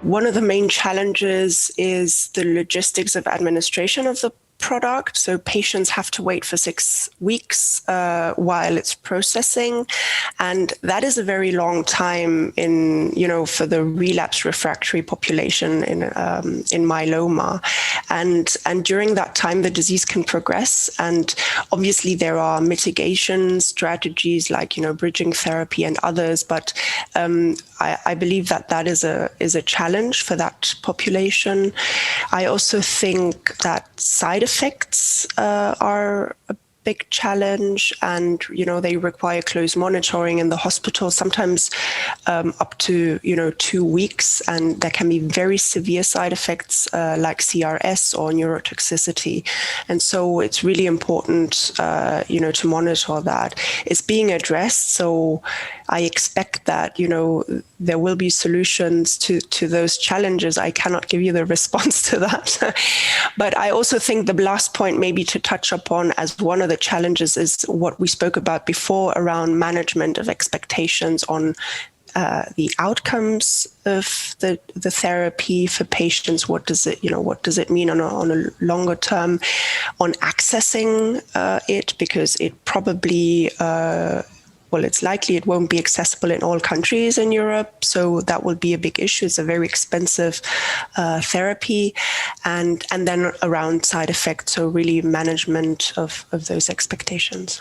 One of the main challenges is the logistics of administration of the product. So patients have to wait for 6 weeks while it's processing. And that is a very long time for the relapsed refractory population in myeloma. And during that time, the disease can progress. And obviously there are mitigation strategies like, bridging therapy and others. But I believe that is a challenge for that population. I also think that side effects are a big challenge, and they require close monitoring in the hospital, sometimes up to 2 weeks, and there can be very severe side effects like CRS or neurotoxicity. And so it's really important to monitor that. It's being addressed, so I expect that there will be solutions to those challenges. I cannot give you the response to that. But I also think the last point maybe to touch upon as one of the challenges is what we spoke about before around management of expectations on the outcomes of the therapy for patients. What does it mean on a longer term on accessing it, because it probably it's likely it won't be accessible in all countries in Europe. So that will be a big issue. It's a very expensive therapy. And then around side effects, so really management of those expectations.